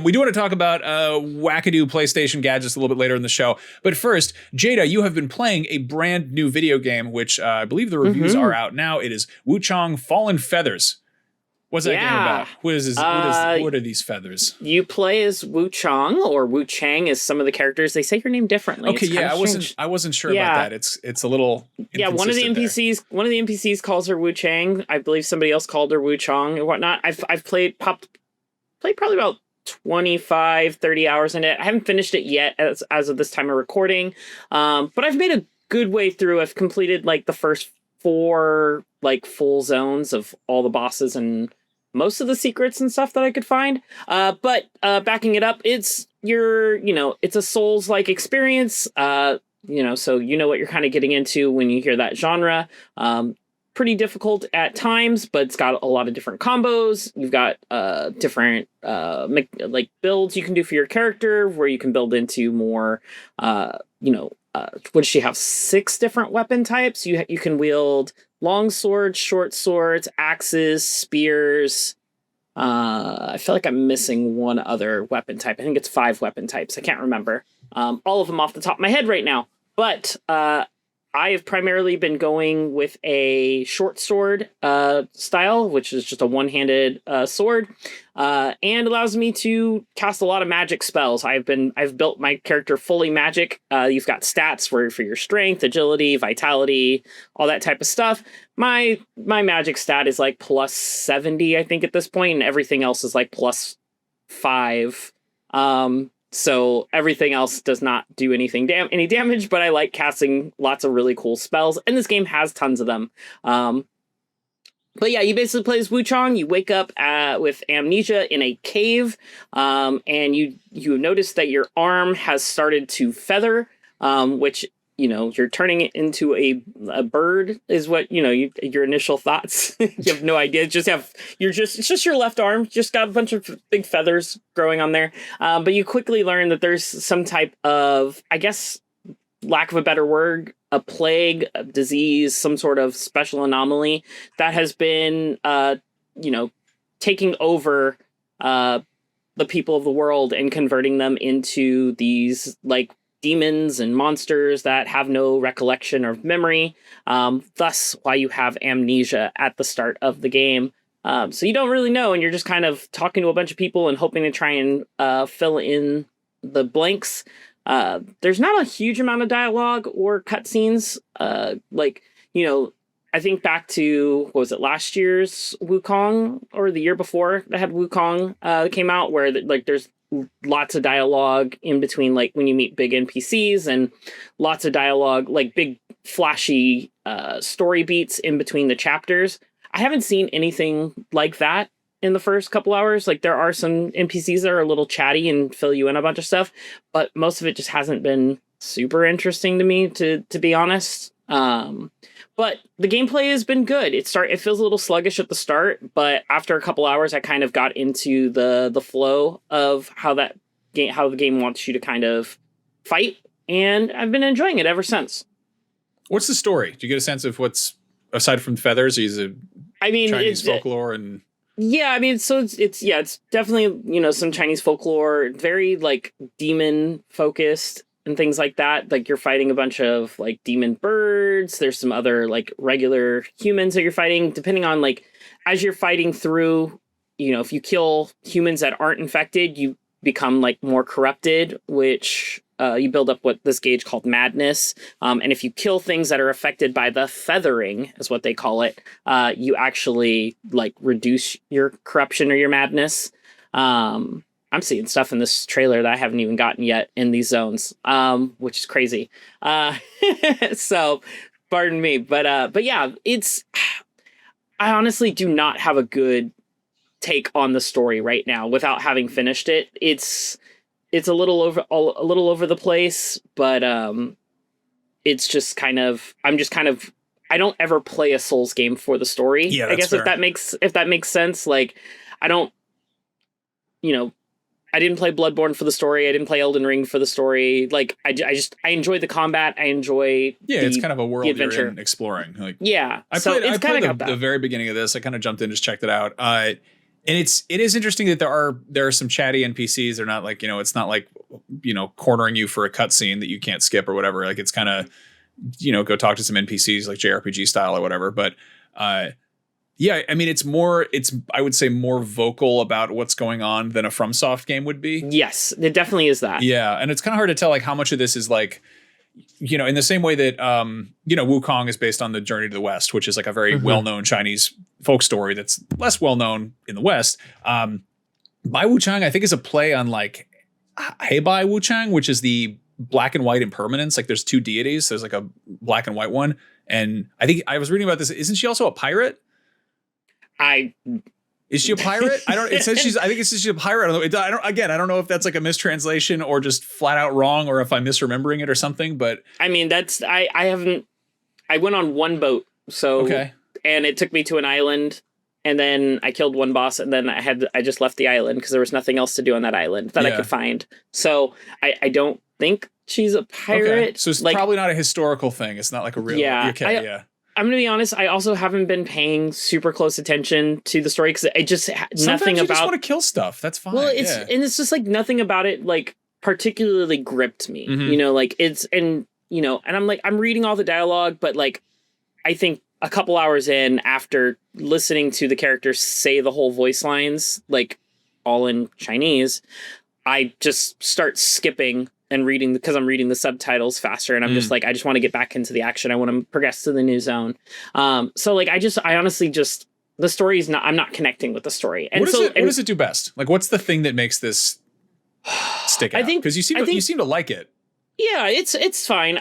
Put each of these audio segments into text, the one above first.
We do want to talk about wackadoo PlayStation gadgets a little bit later in the show. But first, Jada, you have been playing a brand new video game, which I believe the reviews are out now. It is Wuchang Fallen Feathers. What's that game about? What are these feathers? You play as Wuchang, or Wuchang as some of the characters. They say your name differently. Okay, I wasn't sure about that. It's a little one of the NPCs calls her Wuchang. I believe somebody else called her Wuchang and whatnot. I've played probably about 25, 30 hours in it. I haven't finished it yet as of this time of recording. But I've made a good way through. I've completed like the first 4 like full zones of all the bosses and most of the secrets and stuff that I could find. But backing it up, it's a Souls-like experience. So you know what you're kind of getting into when you hear that genre. Pretty difficult at times, but it's got a lot of different combos. You've got different like builds you can do for your character, where you can build into more, what does she have? 6 different weapon types. You can wield long swords, short swords, axes, spears. I feel like I'm missing one other weapon type. I think it's 5 weapon types. I can't remember all of them off the top of my head right now. But I have primarily been going with a short sword style, which is just a one-handed sword, and allows me to cast a lot of magic spells. I've built my character fully magic. You've got stats for your strength, agility, vitality, all that type of stuff. My magic stat is like plus 70, I think, at this point, and everything else is like plus 5. So everything else does not do any damage, but I like casting lots of really cool spells, and this game has tons of them. But yeah, you basically play as Wuchang. You wake up with amnesia in a cave, and you notice that your arm has started to feather, which, you're turning it into a bird is what, your initial thoughts. You have no idea. It's just your left arm. Just got a bunch of big feathers growing on there. But you quickly learn that there's some type of, I guess, lack of a better word, a plague, a disease, some sort of special anomaly that has been, taking over the people of the world and converting them into these, like, demons and monsters that have no recollection or memory. Thus why you have amnesia at the start of the game. So you don't really know, and you're just kind of talking to a bunch of people and hoping to try and fill in the blanks. There's not a huge amount of dialogue or cutscenes. I think back to, what was it, last year's Wukong, or the year before that had Wukong came out, where there's lots of dialogue in between, like when you meet big NPCs, and lots of dialogue, like big flashy story beats in between the chapters. I haven't seen anything like that in the first couple hours. Like, there are some NPCs that are a little chatty and fill you in a bunch of stuff, but most of it just hasn't been super interesting to me, to be honest. But the gameplay has been good. It feels a little sluggish at the start, but after a couple hours, I kind of got into the flow of how the game wants you to kind of fight, and I've been enjoying it ever since. What's the story? Do you get a sense of what's, aside from feathers, Chinese folklore and... Yeah, I mean, so it's definitely, some Chinese folklore, very like demon focused and things like that. Like, you're fighting a bunch of like demon birds. There's some other like regular humans that you're fighting, depending on, like, as you're fighting through, if you kill humans that aren't infected, you become like more corrupted, which you build up what this gauge called madness. And if you kill things that are affected by the feathering, is what they call it, you actually like reduce your corruption or your madness. I'm seeing stuff in this trailer that I haven't even gotten yet in these zones, which is crazy. So pardon me, but yeah, I honestly do not have a good take on the story right now without having finished it. It's a little over the place, but it's just kind of, I don't ever play a Souls game for the story. Yeah, I guess fair. if that makes sense. Like, I don't, I didn't play Bloodborne for the story. I didn't play Elden Ring for the story. Like, I enjoy the combat. I enjoy it's kind of a world adventure. you're in exploring. Like, yeah, I played the very beginning of this. I kind of jumped in, just checked it out. And it is interesting that there are some chatty NPCs. They're not like, it's not like, cornering you for a cutscene that you can't skip or whatever. Like it's kind of, go talk to some NPCs like JRPG style or whatever. But yeah, I mean, I would say more vocal about what's going on than a FromSoft game would be. Yes, it definitely is that. Yeah. And it's kind of hard to tell like how much of this is like, in the same way that, Wukong is based on the Journey to the West, which is like a very well-known Chinese folk story that's less well-known in the West. Bai Wuchang, I think, is a play on like Hey Bai Wuchang, which is the black and white impermanence. Like there's two deities. There's like a black and white one. And I think I was reading about this. Isn't she also a pirate? Is she a pirate? It says she's a pirate. I don't know if that's like a mistranslation or just flat out wrong or if I'm misremembering it or something, but I mean, I went on one boat. So, okay. And it took me to an island and then I killed one boss and then I just left the island because there was nothing else to do on that island that I could find. So I don't think she's a pirate. Okay. So it's like, probably not a historical thing. It's not like a real, I'm going to be honest. I also haven't been paying super close attention to the story because it just sometimes nothing you about. Just want to kill stuff. That's fine. Well, it's just like nothing about it like particularly gripped me. Like it's and I'm like I'm reading all the dialogue, but like I think a couple hours in after listening to the characters say the whole voice lines like all in Chinese, I just start skipping and reading because I'm reading the subtitles faster and I'm just like I just want to get back into the action. I want to progress to the new zone. So like I honestly just the story is not I'm not connecting with the story. And what does it do best? Like what's the thing that makes this stick out? I think because you seem to like it. Yeah, it's fine.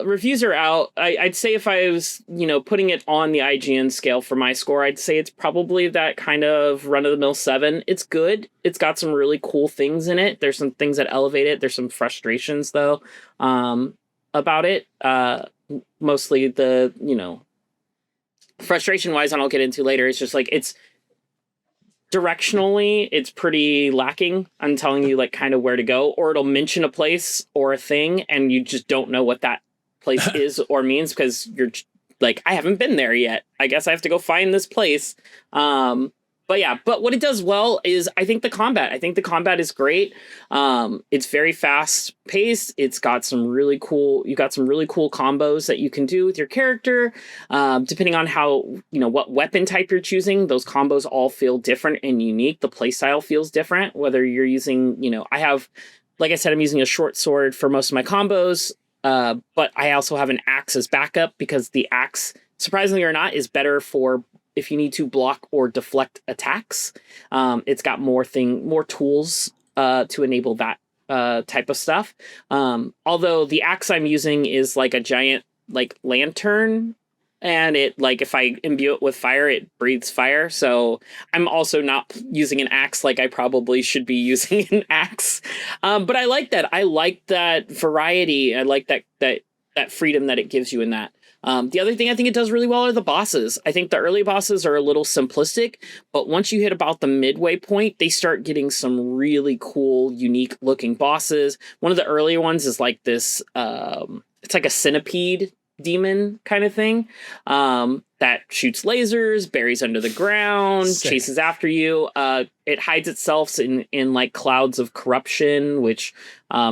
Reviews are out. I'd say if I was, putting it on the IGN scale for my score, I'd say it's probably that kind of run-of-the-mill 7. It's good. It's got some really cool things in it. There's some things that elevate it. There's some frustrations, though, about it. Mostly the, frustration-wise, and I'll get into later, it's just like it's directionally, it's pretty lacking on telling you like kind of where to go, or it'll mention a place or a thing and you just don't know what that place is or means because you're like, I haven't been there yet. I guess I have to go find this place. But what it does well is I think the combat is great. It's very fast paced. It's got some really cool combos that you can do with your character. Depending on how, what weapon type you're choosing, those combos all feel different and unique. The playstyle feels different, whether you're using, like I said, I'm using a short sword for most of my combos. But I also have an axe as backup because the axe, surprisingly or not, is better for if you need to block or deflect attacks. It's got more tools to enable that type of stuff. Although the axe I'm using is like a giant like lantern, and it like if I imbue it with fire, it breathes fire. So I'm also not using an axe like I probably should be using an axe. But I like that. I like that variety. I like that freedom that it gives you in that. The other thing I think it does really well are the bosses. I think the early bosses are a little simplistic, but once you hit about the midway point, they start getting some really cool, unique looking bosses. One of the earlier ones is like this, it's like a centipede demon kind of thing, that shoots lasers, buries under the ground, Sick. Chases after you. It hides itself in like clouds of corruption, which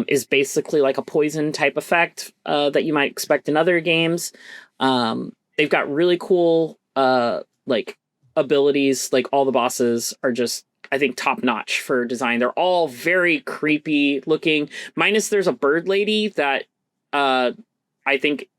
is basically like a poison type effect that you might expect in other games. They've got really cool like abilities. Like all the bosses are just, I think, top notch for design. They're all very creepy looking, minus there's a bird lady that I think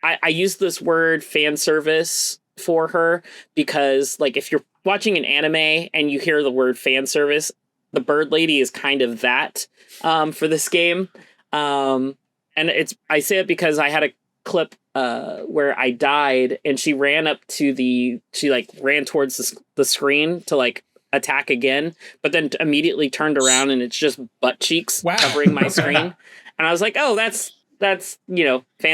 I use this word fan service for her because like if you're watching an anime and you hear the word fan service, the bird lady is kind of that for this game. And I say it because I had a clip where I died and she ran towards the screen to like attack again, but then immediately turned around and it's just butt cheeks covering my screen. And I was like, oh, that's fan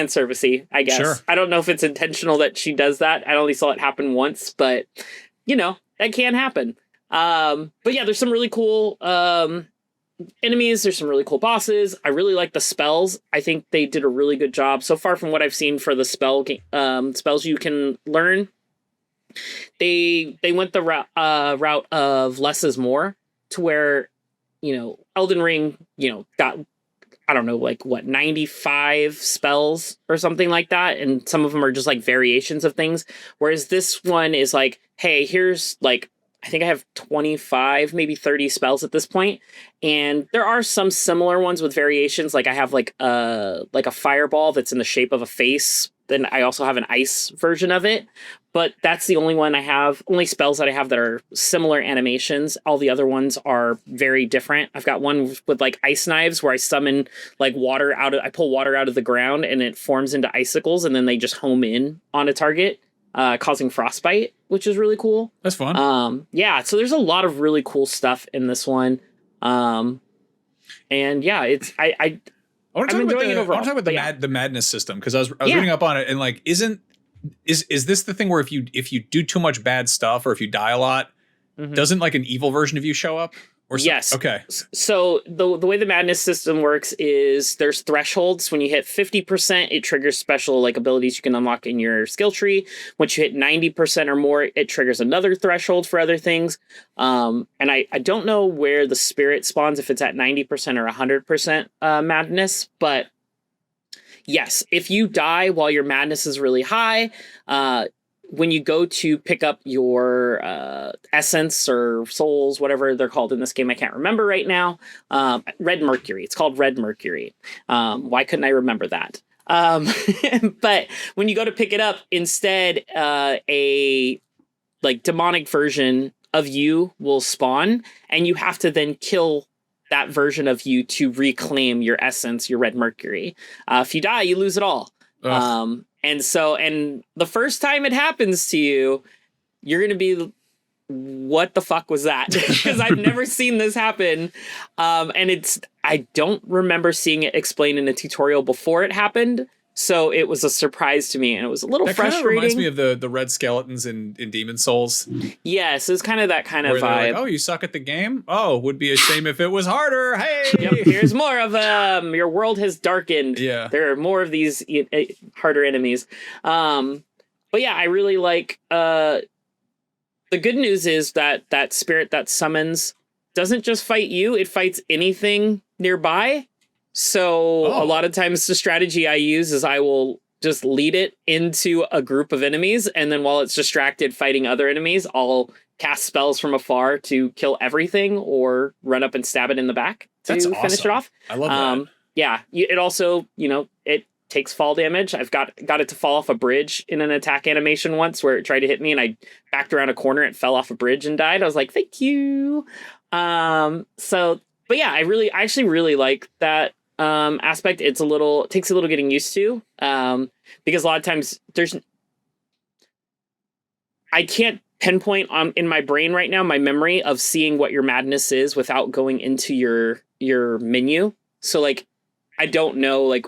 servicey, I guess. Sure. I don't know if it's intentional that she does that. I only saw it happen once, but that can happen. But yeah, there's some really cool enemies. There's some really cool bosses. I really like the spells. I think they did a really good job so far from what I've seen for the spells you can learn. They went the route of less is more, to where, Elden Ring, got, I don't know, like what, 95 spells or something like that. And some of them are just like variations of things. Whereas this one is like, hey, here's like, I think I have 25, maybe 30 spells at this point. And there are some similar ones with variations. Like I have like a fireball that's in the shape of a face. Then I also have an ice version of it. But that's the only only spells that I have that are similar animations. All the other ones are very different. I've got one with like ice knives where I summon like I pull water out of the ground and it forms into icicles, and then they just home in on a target, causing frostbite, which is really cool. That's fun. Yeah, so there's a lot of really cool stuff in this one. And yeah, I want to talk about the madness system, because I was reading up on it, and like, is this the thing where if you do too much bad stuff, or if you die a lot, doesn't like an evil version of you show up? Or yes. Okay. So the way the madness system works is there's thresholds. When you hit 50%, it triggers special like abilities you can unlock in your skill tree. Once you hit 90% or more, it triggers another threshold for other things. And I don't know where the spirit spawns, if it's at 90% or 100% madness, but yes, if you die while your madness is really high, when you go to pick up your essence or souls, whatever they're called in this game, I can't remember right now. Red Mercury. It's called Red Mercury. Why couldn't I remember that? But when you go to pick it up, instead, a like demonic version of you will spawn, and you have to then kill that version of you to reclaim your essence, your Red Mercury. If you die, you lose it all. And the first time it happens to you, you're going to be, what the fuck was that? Because I've never seen this happen. And I don't remember seeing it explained in a tutorial before it happened. So it was a surprise to me, and it was a little frustrating. That reminds me of the red skeletons in Demon Souls. Yes, it's kind of that kind of vibe. Like, oh, you suck at the game? Oh, would be a shame if it was harder. Hey! Yep, here's more of them. Your world has darkened. Yeah. There are more of these harder enemies. But yeah, I really like... the good news is that spirit that summons doesn't just fight you, it fights anything nearby. So a lot of times the strategy I use is I will just lead it into a group of enemies, and then while it's distracted fighting other enemies, I'll cast spells from afar to kill everything, or run up and stab it in the back to finish it off. I love that. Yeah, it also, it takes fall damage. I've got it to fall off a bridge in an attack animation once, where it tried to hit me and I backed around a corner, it fell off a bridge and died. I was like, thank you. But yeah, I actually really like that aspect. It takes a little getting used to, because a lot of times I can't pinpoint in my brain right now, my memory of seeing what your madness is without going into your menu. So like, I don't know, like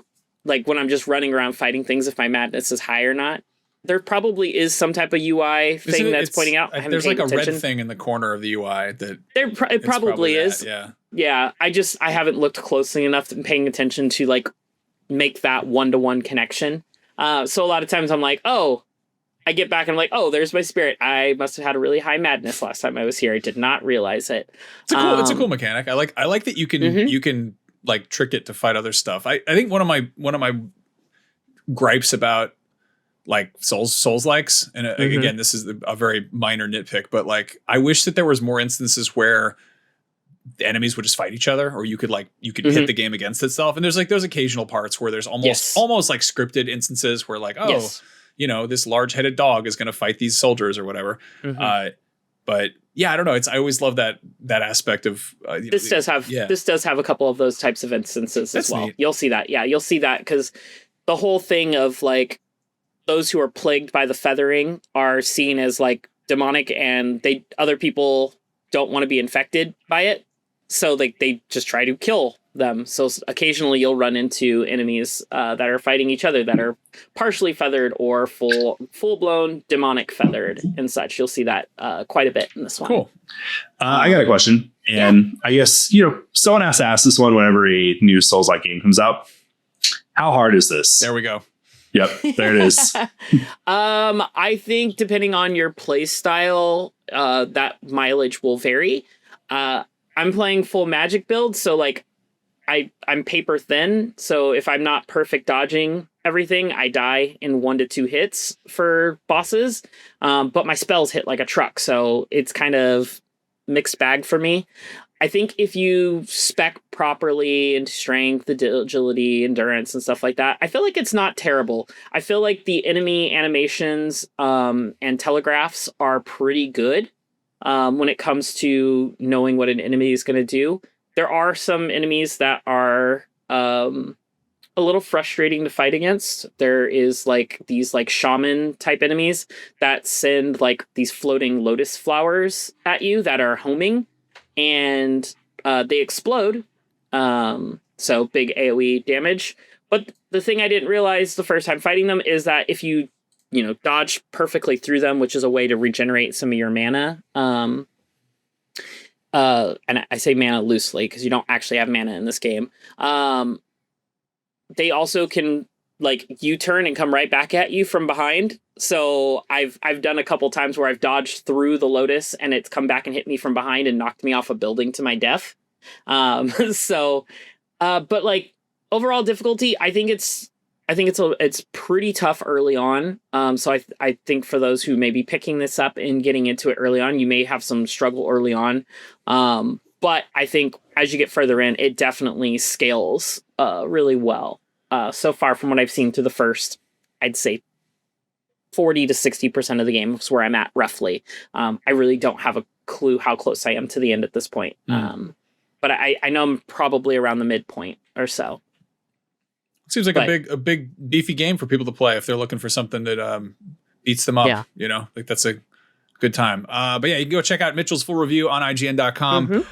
when I'm just running around fighting things, if my madness is high or not. There probably is some type of UI thing that's pointing out. There's like a red thing in the corner of the UI that it probably is. Yeah. Yeah. I haven't looked closely enough to paying attention to like make that one-to-one connection. So a lot of times I'm like, oh, I get back and I'm like, oh, there's my spirit. I must have had a really high madness last time I was here. I did not realize it. It's a cool mechanic. I like that you can like trick it to fight other stuff. I think one of my gripes about like Souls likes, and again, this is a very minor nitpick, but like, I wish that there was more instances where the enemies would just fight each other, or you could hit the game against itself. And there's occasional parts where there's almost like scripted instances where like, this large-headed dog is going to fight these soldiers or whatever. But yeah, I don't know. I always love that aspect of this does have a couple of those types of instances as well. Neat. You'll see that. Yeah, you'll see that, because the whole thing of like, those who are plagued by the feathering are seen as like demonic, and other people don't want to be infected by it. So they just try to kill them. So occasionally you'll run into enemies that are fighting each other that are partially feathered or full blown demonic feathered and such. You'll see that quite a bit in this one. Cool. I got a question, and I guess, someone has to ask this one whenever a new Souls-like game comes out. How hard is this? There we go. Yep, there it is. I think depending on your play style, that mileage will vary. I'm playing full magic build, so like I'm paper thin. So if I'm not perfect dodging everything, I die in 1 to 2 hits for bosses. But my spells hit like a truck, so it's kind of mixed bag for me. I think if you spec properly into strength, agility, endurance, and stuff like that, I feel like it's not terrible. I feel like the enemy animations and telegraphs are pretty good when it comes to knowing what an enemy is going to do. There are some enemies that are a little frustrating to fight against. There is like these like shaman type enemies that send like these floating lotus flowers at you that are homing. And they explode, so big AoE damage. But the thing I didn't realize the first time fighting them is that if you dodge perfectly through them, which is a way to regenerate some of your mana, and I say mana loosely because you don't actually have mana in this game, they also can like U-turn and come right back at you from behind. So I've done a couple times where I've dodged through the lotus and it's come back and hit me from behind and knocked me off a building to my death. But like overall difficulty, I think it's pretty tough early on. So I think for those who may be picking this up and getting into it early on, you may have some struggle early on. But I think as you get further in, it definitely scales really well. So far from what I've seen through the first, I'd say 40 to 60% of the game is where I'm at roughly. I really don't have a clue how close I am to the end at this point. But I know I'm probably around the midpoint or so. Seems like a big beefy game for people to play if they're looking for something that beats them up. Yeah. Like that's a good time. But yeah, you can go check out Mitchell's full review on IGN.com.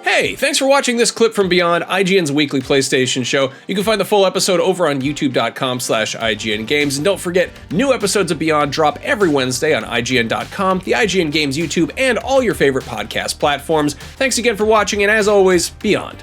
Hey, thanks for watching this clip from Beyond, IGN's weekly PlayStation show. You can find the full episode over on youtube.com/IGN Games. And don't forget, new episodes of Beyond drop every Wednesday on IGN.com, the IGN Games YouTube, and all your favorite podcast platforms. Thanks again for watching, and as always, Beyond.